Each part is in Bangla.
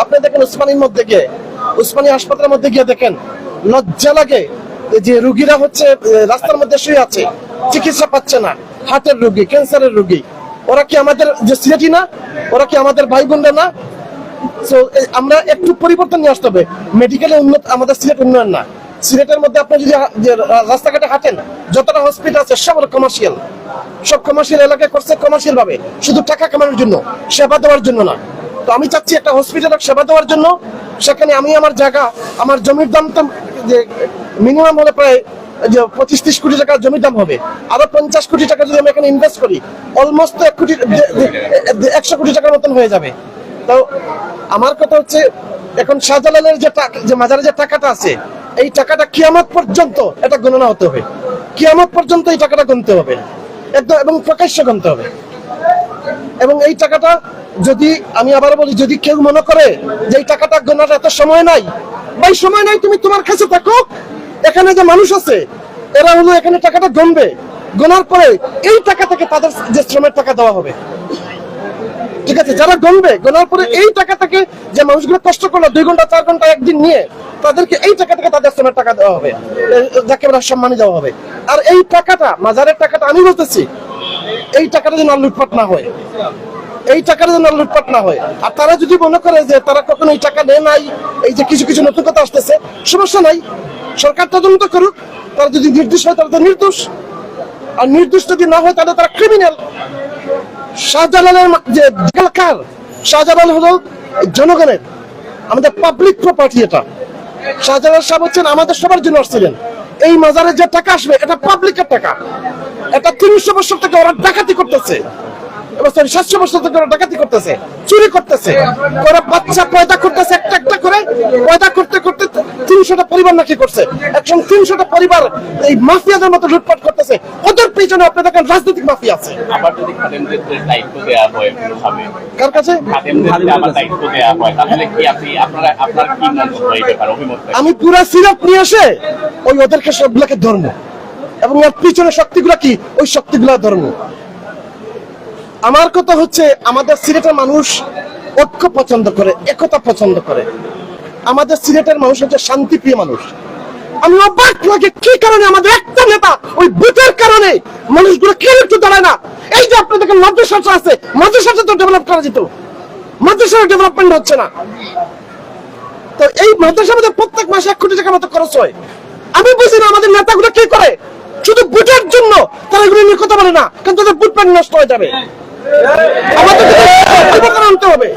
আপনি দেখেন উসমানীর মধ্যে গিয়ে, উসমানী হাসপাতালের মধ্যে গিয়ে দেখেন, লজ্জা লাগে যে রুগীরা হচ্ছে রাস্তার মধ্যে শুয়ে আছে, চিকিৎসা পাচ্ছে না, হার্টের রোগী, ক্যান্সারের রোগী। ওরা কি আমাদের যে সিলেটি না? ওরা কি আমাদের ভাই বোনরা না? আমরা একটু পরিবর্তন নিয়ে আসতে হবে। মেডিকেলে উন্নত আমাদের সিলেট উন্নয়ন না। সিলেটের মধ্যে আপনি যদি রাস্তাঘাটে হাঁটেন, যতটা হসপিটাল আছে সব কমার্শিয়াল, সব কমার্শিয়াল এলাকায় করছে কমার্শিয়াল ভাবে, শুধু টাকা কামানোর জন্য, সেবা দেওয়ার জন্য না। তো আমি চাচ্ছি একটা হসপিটালের সেবা দেওয়ার জন্য, সেখানে আমি আমার জায়গা, আমার জমির দাম তো যে মিনিমাম হলে প্রায় 25-30 কোটি টাকা জমির দাম হবে, আরো 50 কোটি টাকা যদি আমি এখানে ইনভেস্ট করি, অলমোস্ট 100 কোটি টাকার মতন হয়ে যাবে। তো আমার কথা হচ্ছে, এখন শাহজালালের যে মাজারে যে টাকাটা আছে, এই টাকাটা কিয়ামত পর্যন্ত এটা গণনা হতে হবে, কিয়ামত পর্যন্ত এই টাকাটা গুনতে হবে একদম, এবং প্রকাশ্য গুনতে হবে। এবং এই টাকাটা যদি আমি আবার বলি, যদি কেউ মনে করে যে এই টাকাটা গোনার এত সময় নাই, ভাই সময় নাই, তুমি তোমার কাছে থাকো, এখানে যে মানুষ আছে এরা হলো এখানে টাকাটা গণবে, গোনার পরে এই টাকা থেকে তাদের যে শ্রমের টাকা দেওয়া হবে, ঠিক আছে? যারা গণবে, গোনার পরে এই টাকা থেকে যে মানুষগুলো কষ্ট করলো 2 ঘন্টা 4 ঘন্টা একদিন নিয়ে, তাদেরকে এই টাকা থেকে তাদের শ্রমের টাকা দেওয়া হবে, যাকে সম্মানী দেওয়া হবে। আর এই টাকাটা, মাজারের টাকাটা, আমি বলতেছি এই টাকাটা যেন লুটপাট না হয়, এই টাকাটা যেন লুটপাট না হয়। আর তারা যদি মনে করে যে তারা কখনো এই টাকা নেয় নাই, এই যে কিছু কিছু নতুন কথা আসতেছে, সমস্যা নাই, সরকার তদন্ত করুক, তারা যদি নির্দোষ হয় তারা তো নির্দোষ, আর নির্দোষ যদি না হয় তাহলে তারা ক্রিমিনাল। শাহজালালের যে কার, শাহজালাল হলো জনগণের, আমাদের পাবলিক প্রপার্টি। এটা শাহজালাল সাহেব হচ্ছেন আমাদের সবার জন্য আসছিলেন। এই মাজারে যে টাকা আসবে এটা পাবলিকের টাকা, এটা 300 বছর থেকে ওরা ডাকাতি করতেছে, 700 বছর থেকে ওরা ডাকাতি করতেছে, চুরি করতেছে, ওরা বাচ্চা পয়দা করতেছে, একটা একটা করে পয়দা করতে করতে 300টা পরিবার নাকি করছে, একদম 300টা পরিবার এই মাফিয়াদের মতো লুটপাট করতেছে। ওদের পিছনে আপনি দেখেন রাজনৈতিক মাফিয়া আছে। আবার যদি খাদেমদের দায়িত্ব দেয়া হয় ভাবে, কার কাছে খাদেমদের আবার দায়িত্ব দেয়া হয়, তাহলে কি আপনার কি মন্তব্য এই ব্যাপারে, অভিমত? আমি পুরা সিরাপ নিয়ে আসে ওদেরকে সবগুলোকে ধর্ম, এবং এর পিছনে শক্তিগুলা কি, ওই শক্তিগুলা ধর্ম। আমার কথা হচ্ছে, আমাদের সিলেটের মানুষ ঐক্য পছন্দ করে, একতা পছন্দ করে। আমাদের সিলেটের মানুষ হচ্ছে শান্তিপ্রিয় মানুষ। আমি অবাক লাগে কি কারণে আমাদের একটা নেতা ওই বুথের কারণে মানুষগুলো কেন একটু দাঁড়ায় না। এই যে আপনি দেখেন মাদ্রাসা আছে, মাদ্রাসাটা তো ডেভেলপ করা যেত, মাদ্রাসার ডেভেলপমেন্ট হচ্ছে না। তো এই মাদ্রাসার মধ্যে প্রত্যেক মাসে 1 কোটি টাকার মতো খরচ হয়। আমি বুঝি না আমাদের নেতাগুলো কি করে, শুধু বুথের জন্য তারা এগুলো নিয়ে কথা বলে না, কারণ তাদের বুথ পানি নষ্ট হয়ে যাবে। আমাদের পরিবর্তন আনতে হবে।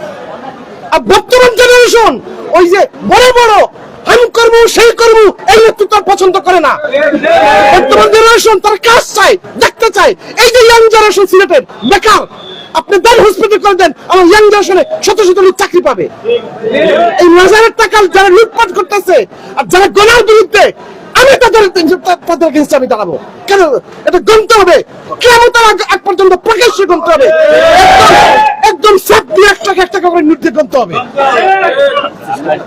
আর বর্তমান জেনারেশন ওই যে বড় বড় আমি করবো সেই করবো এই নেতৃত্ব পছন্দ করে না। বর্তমান জেনারেশন তারা কাজ চায়, দেখতে চায়। এই যে ইয়াং জেনারেশন সিলেটের বেকার, আপনি দেন হসপিটাল করে দেন, আমার ইয়াং জেনারেশনে শত শত লোক চাকরি পাবে। এই মাজারের টাকা যারা লুটপাট করতেছে আর যারা গণার বিরুদ্ধে, আমি তাদের কাছে আমি দাঁড়াবো। কেন? এটা গণতে হবে, কিয়ামতের আগ পর্যন্ত প্রকাশ্যে গণতে হবে, একদম সব দিয়ে একটা করে নির্দেশ গণতে হবে।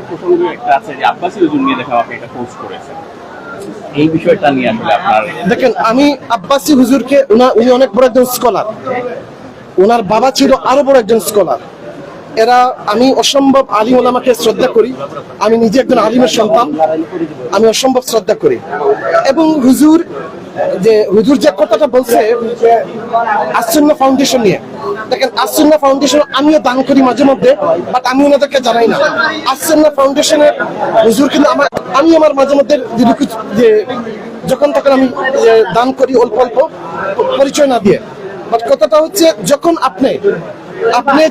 প্রসঙ্গ একটা আছে যে আব্বাসী হুজুর নিয়ে দেখা আপনি একটা পোস্ট করেছেন, এই বিষয়টা নিয়ে আসলে আপনার? দেখেন, আমি আব্বাসী হুজুরকে, উনি অনেক বড় একজন স্কলার, ওনার বাবা ছিল আরো বড় একজন স্কলার। এরা, আমি অসম্ভব আলিম ওলামাকে শ্রদ্ধা করি, আমি নিজে একজন আলিমের সন্তান, আমি অসম্ভব শ্রদ্ধা করি। এবং হুজুর যে কথাটা বলছে আসুন্নাহ ফাউন্ডেশন নিয়ে, দেখেন আসুন্নাহ ফাউন্ডেশন আমিও দান করি মাঝে মধ্যে, বাট আমি ওনাদেরকে জানাই না। আসুন্নাহ ফাউন্ডেশনের হুজুর কিন্তু আমি আমার মাঝে মধ্যে যে যখন তখন আমি দান করি অল্প অল্প, পরিচয় না দিয়ে। বাট কথাটা হচ্ছে, যখন আপনি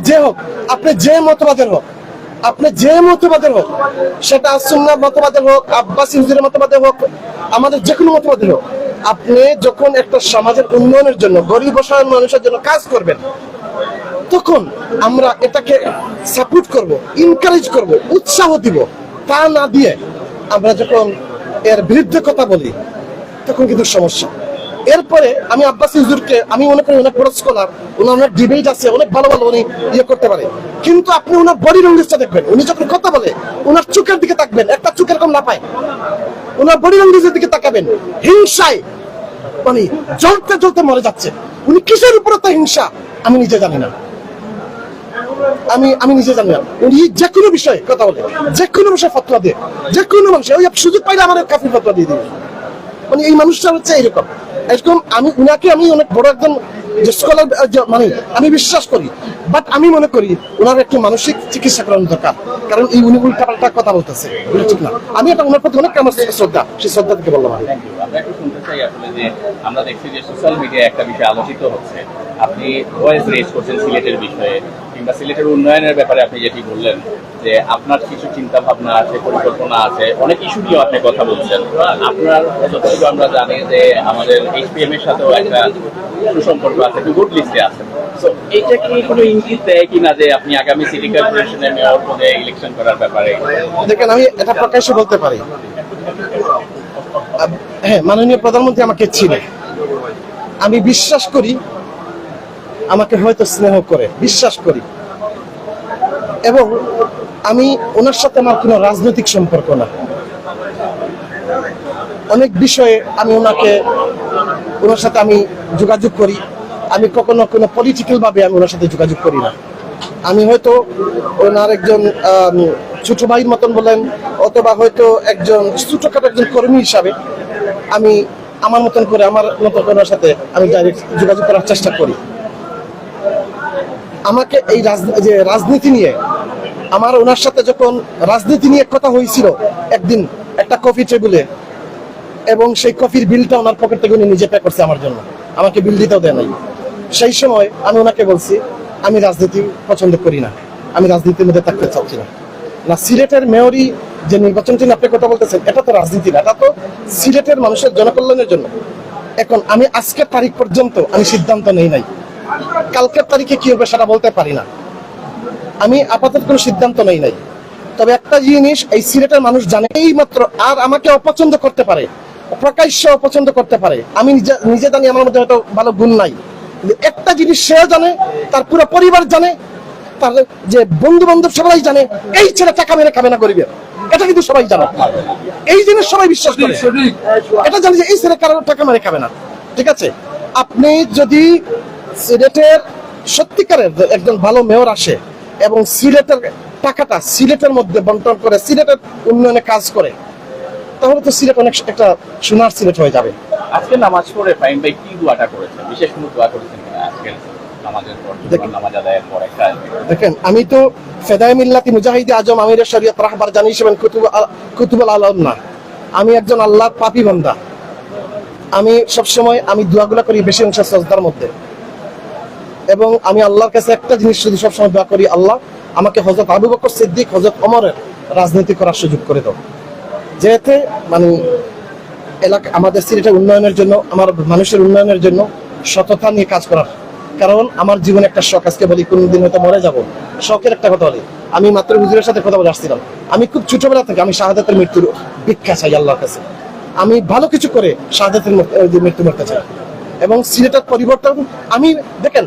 যে হোক, আপনি যে মতবাদের হোক, সেটা সুন্নাহ মতবাদের হোক, আব্বাসী হুজুরের মতবাদের হোক, আমাদের যে কোনো মতবাদের হোক, আপনি যখন একটা সমাজের উন্নয়নের জন্য, গরিব অসহায় মানুষের জন্য কাজ করবেন, তখন আমরা এটাকে সাপোর্ট করব, এনকারেজ করব, উৎসাহ দিব। তা না দিয়ে আমরা যখন এর বিরুদ্ধে কথা বলি, তখন কিন্তু সমস্যা। এরপরে আমি আব্বাসী হুজুরকে আমি মনে করি অনেক বড় স্কলার, ওনার অনেক ডিবেট আছে, অনেক ভালো ভালো উনি করতে পারে। কিন্তু আপনি ওনার বডি ল্যাঙ্গুয়েজটা দেখবেন, উনি যখন কথা বলে ওনার চোখের দিকে তাকবেন, একটা চোখ এরকম না পায়, ওনার বডি ল্যাঙ্গুয়েজের দিকে তাকাবেন, হিংসায় মানে জ্বলতে জ্বলতে মরে যাচ্ছে। উনি কিসের উপরে তো হিংসা আমি নিজে জানি না। আমি আমি নিজে জানি না। উনি যে কোনো বিষয়ে কথা বলে, যে কোনো বিষয়ে ফতোয়া দেয়, যে কোনো মানুষের ওই সুযোগ পাইলে আমার কাফির ফতোয়া দিয়ে দিবে। মানে এই মানুষটা হচ্ছে এরকম এরকম আমি উনাকে আমি অনেক বড় একজন যে স্কলার মানে আমি বিশ্বাস করি, বাট আমি মনে করি ওনার একটু মানসিক চিকিৎসা করানো দরকার, কারণ এই উনি উল্টাপাল্টা কথা বলতেছে, এটা ঠিক না। আমি এটা ওনার প্রতি অনেক আমার শ্রদ্ধা, সেই শ্রদ্ধা থেকে বললাম। আমি Thank you. আমরা একটু শুনতে চাই আসলে যে আমরা দেখছি যে সোশ্যাল মিডিয়ায় একটা বিষয় আলোচিত হচ্ছে, আপনি ভয়েস রেজ করছেন সিলেটের বিষয়ে কিংবা সিলেটের উন্নয়নের ব্যাপারে আপনি যেটি বললেন যে আপনার কিছু চিন্তা ভাবনা আছে, পরিকল্পনা আছে, অনেক ইস্যু নিয়ে আপনি কথা বলছেন। আপনার যতটুকু আমরা জানি যে আমাদের HPM এর সাথেও একটা সুসম্পর্ক আছে, একটু গুড লিস্টে আছে। তো এইটা কি কোনো ইঙ্গিত দেয় কিনা যে আপনি আগামী সিটি কর্পোরেশনের মেয়র পদে ইলেকশন করার ব্যাপারে? দেখেন, আমি এটা প্রকাশ্যে বলতে পারি, হ্যাঁ, মাননীয় প্রধানমন্ত্রী আমাকে চিনে, আমি বিশ্বাস করি আমাকে হয়তো স্নেহ করে, বিশ্বাস করি, এবং আমি ওনার সাথে আমার কোনো রাজনৈতিক সম্পর্ক না। অনেক বিষয়ে আমি ওনার সাথে আমি যোগাযোগ করি, আমি কখনো কোনো পলিটিক্যাল ভাবে আমি ওনার সাথে যোগাযোগ করি না। আমি হয়তো ওনার একজন ছোট ভাইয়ের মতন বলেন, অথবা হয়তো একজন ছোটখাটো একজন কর্মী হিসাবে আমি আমার মতন করে আমার মতো ওনার সাথে আমি ডাইরেক্ট যোগাযোগ করার চেষ্টা করি। আমাকে এই যে রাজনীতি নিয়ে আমার ওনার সাথে যখন রাজনীতি নিয়ে কথা হয়েছিল একদিন একটা কফি টেবিলে, এবং সেই কফির বিলটা ওনার পকেট থেকে উনি নিজে পে করছে আমার জন্য, আমাকে বিল দিতেও দেয় নাই। সেই সময় আমি ওনাকে বলছি আমি রাজনীতি পছন্দ করি না, আমি রাজনীতির মধ্যে থাকতে চাচ্ছি না। না, সিলেটের মেয়রি যে নির্বাচনটি আপনি কথা বলতেছেন, এটা তো রাজনীতি না, এটা তো সিলেটের মানুষের জনকল্যাণের জন্য। এখন আমি আজকের তারিখ পর্যন্ত আমি সিদ্ধান্ত নেই নাই, কালকের তারিখে কি হবে সেটা বলতে পারি না। আমি আপাতত কোনো সিদ্ধান্ত নেই নাই। তবে একটা জিনিস এই সিলেটের মানুষ জানে, এই মাত্র আর আমাকে অপছন্দ করতে পারে, প্রকাশ্য অপছন্দ করতে পারে, আমি নিজে জানি আমার মধ্যে হয়তো ভালো গুণ নাই, কিন্তু একটা জিনিস সেও জানে, তার পুরো পরিবার জানে, তার যে বন্ধু বান্ধব সবাই জানে এই ছেলে টাকা মেরে খাবে না গরিবের, এটা কিন্তু সবাই জানে, এই জিনিস সবাই বিশ্বাস করে, এটা জানে যে এই ছেলে কারো টাকা মেরে খাবে না। ঠিক আছে, আপনি যদি সিলেটের সত্যিকারের একজন ভালো মেয়র আসে এবং সিলেটের টাকাটা সিলেটের মধ্যে বন্টন করে সিলেটের উন্নয়নে কাজ করে, তাহলে তো সিলেট অনেক একটা সোনার সিলেট হয়ে যাবে। আজকে নামাজ পড়ে ফাহিম ভাই কি দোয়াটা করেছেন, বিশেষ কোনো দোয়া করেছেন কিনা আজকের নামাজের পর, নামাজ আদায়ের পর? একটা দেখেন, আমি তো ফেদায়ে মিল্লাতি মুজাহিদে আজম আমিরের শরীয়ত রাহবার জানি হিসেবে কুতুবুল আলম না, আমি একজন আল্লাহর পাপী বান্দা। আমি সবসময় আমি দোয়াগুলা করি বেশি অংশ সাজদার মধ্যে, এবং আমি আল্লাহর কাছে একটা জিনিস শুধু সবসময় দোয়া করি, আল্লাহ আমাকে হযরত আবু বকর সিদ্দিক, হযরত ওমরের রাজনীতি করার সুযোগ করে দাও, যেতে মানে এলাকা আমাদের সিলেটের উন্নয়নের জন্য, আমার মানুষের উন্নয়নের জন্য সততা নিয়ে কাজ করার। কারণ আমার জীবনে একটা শখ, আজকে বলি কোনদিন হয়তো মরে যাব, শখের একটা কথা বলি। আমি মাত্র হুজুরের সাথে কথা বলে আসছিলাম, আমি খুব ছোটবেলা থেকে আমি শাহাদাতের মৃত্যুর ভিক্ষা চাই আল্লাহর কাছে, আমি ভালো কিছু করে শাহাদাতের মৃত্যু মরতে চাই। এবং সিলেটের পরিবর্তন আমি দেখেন,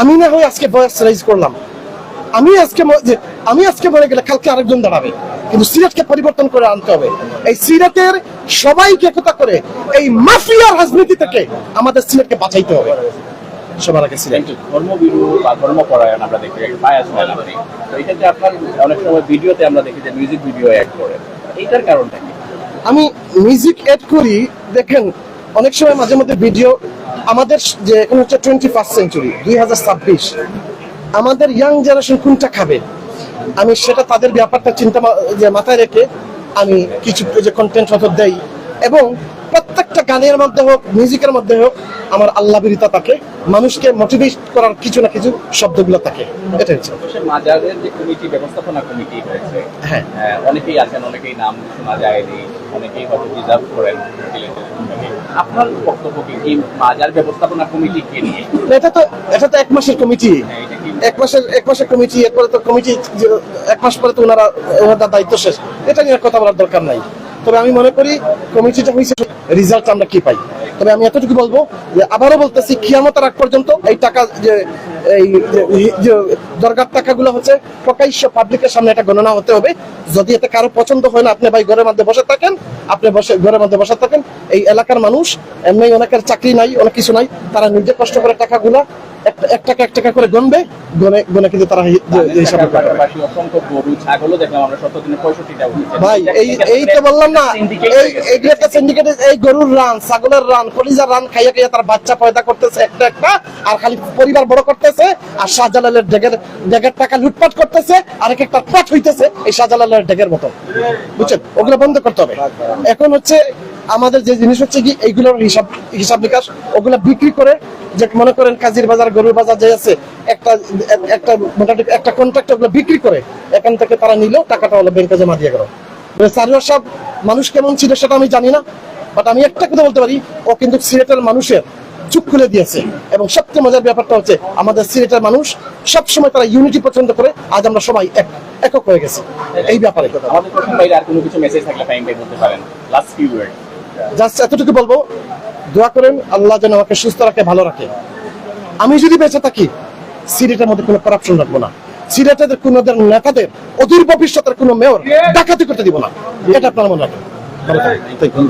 আমি না হয় আজকে ভয়েস রাইজ করলাম, আমি আজকে মরে গেলে কালকে আরেকজন দাঁড়াবে, কিন্তু সিলেটকে পরিবর্তন করে আনতে হবে। এই সিলেটের সবাইকে একতা করে এই মাফিয়া রাজনীতি থেকে আমাদের সিলেটকে বাঁচাইতে হবে সবার আগে। সিলেট ধর্মবিরু বা ধর্মপরায়ণ আমরা দেখি, একটা বায়াস হয় আপনি, তো এটা যে আপনার অনেক সময় ভিডিওতে আমরা দেখি যে মিউজিক ভিডিও অ্যাড করে, এইটার কারণটা কি? আমি মিউজিক এড করি, দেখেন অনেক সময় মাঝে মধ্যে ভিডিও, আমাদের যে এখন হচ্ছে 21st সেঞ্চুরি 2026, আমাদের ইয়াং জেনারেশন কোনটা খাবে, আমি সেটা তাদের ব্যাপারটা চিন্তা মাথায় রেখে আমি কিছু যে কন্টেন্ট হয়তো দেই, এবং প্রত্যেকটা গানের মধ্যে হোক মিউজিকের মধ্যে হোক আমার আল্লাহ বিরিতা থাকে, মানুষকে মোটিভেট করার কিছু না কিছু শব্দগুলো থাকে। এটা হচ্ছে মাজারের যে কমিটি, ব্যবস্থাপনা কমিটি হয়েছে, হ্যাঁ, অনেকেই আছেন, অনেকেই নাম শোনা যায়নি, অনেকেই হয়তো ডিজার্ভ করেন। আপনার বক্তব্য কি মাজার ব্যবস্থাপনা কমিটি কে নিয়ে? এটা তো 1 মাসের কমিটি, 1 মাসের কমিটি, এরপরে তো কমিটি 1 মাস পরে তো ওনার দায়িত্ব শেষ, এটা নিয়ে কথা বলার দরকার নাই। তবে আমি মনে করি কমিটিটা হয়েছে, রেজাল্ট আমরা কি পাই। তবে আমি এতটুকু বলবো যে আবারও বলতেছি, কিয়ামতের আগ পর্যন্ত এই টাকা যে দরকার টাকাগুলো হচ্ছে প্রকাশ্য পাবলিকের সামনে এটা গণনা হতে হবে। যদি এতে কারো পছন্দ হয় না, আপনি ভাই ঘরের মধ্যে বসে থাকেন, ঘরের মধ্যে বসে থাকেন। এই এলাকার মানুষ এমনি অনেকের চাকরি নাই, অনেক কিছু নাই, তারা নিজে কষ্ট করে টাকাগুলা এক টাকা করে গণবে, গনে কিন্তু তারা হিসাব করবে। পাশাপাশি অসংখ্য গরু ছাগলও দেখলাম আমরা 70 দিনে 65টা উঠেছে। ভাই এই তো বললাম না, এই একটা সিন্ডিকেট, এই গরুর রান, ছাগলের রান, কলিজার রান খাইয়া খাইয়া তার বাচ্চা পয়দা করতেছে একটা, আর খালি পরিবার বড় করতেছে, আর শাহজালালের ডেগের টাকা লুটপাট করতেছে, আর এক একটা পাট হইতেছে এই শাহজালালের ডেগের মতো, বুঝছেন? ওগুলো বন্ধ করতে হবে। এখন হচ্ছে আমাদের যে জিনিস হচ্ছে কি, এইগুলোর হিসাব নিকাশ, ওগুলা বিক্রি করে, যে মনে করেন কাজীর বাজার, গরুর বাজার যে আছে, মোটামুটি একটা কন্ট্রাক্ট ওগুলো বিক্রি করে এখান থেকে তারা নিল, টাকাটা হলো ব্যাংকে জমা দিয়ে গেল। সারোয়ার সাহেব মানুষ কেমন ছিল সেটা আমি জানি না, বাট আমি একটা কথা বলতে পারি, ও কিন্তু সিলেটের মানুষের চুপ খুলে দিয়েছে। এবং সবচেয়ে মজার ব্যাপারটা হচ্ছে, আমাদের সিলেটের মানুষ সবসময় তারা ইউনিটি পছন্দ করে, আজ আমরা সবাই একক হয়ে গেছি এই ব্যাপারে। আমাদের প্রথম বাইরে আর কোনো কিছু মেসেজ থাকলে ফাইন ভাই বলতে পারেন, লাস্ট ফিউ ওয়ার্ড। জাস্ট এতটুকু বলবো, দোয়া করেন আল্লাহ যেন আমাকে সুস্থ রাখে, ভালো রাখে। আমি যদি বেঁচে থাকি, সিলেটের মধ্যে কোনো করাপশন রাখবো না, সিলেটের কোনো নেতাদের অদূর ভবিষ্যতের কোনো মেয়র ডাকাতি করতে দিব না, এটা আপনারা মনে রাখেন। ভালো থাকবেন।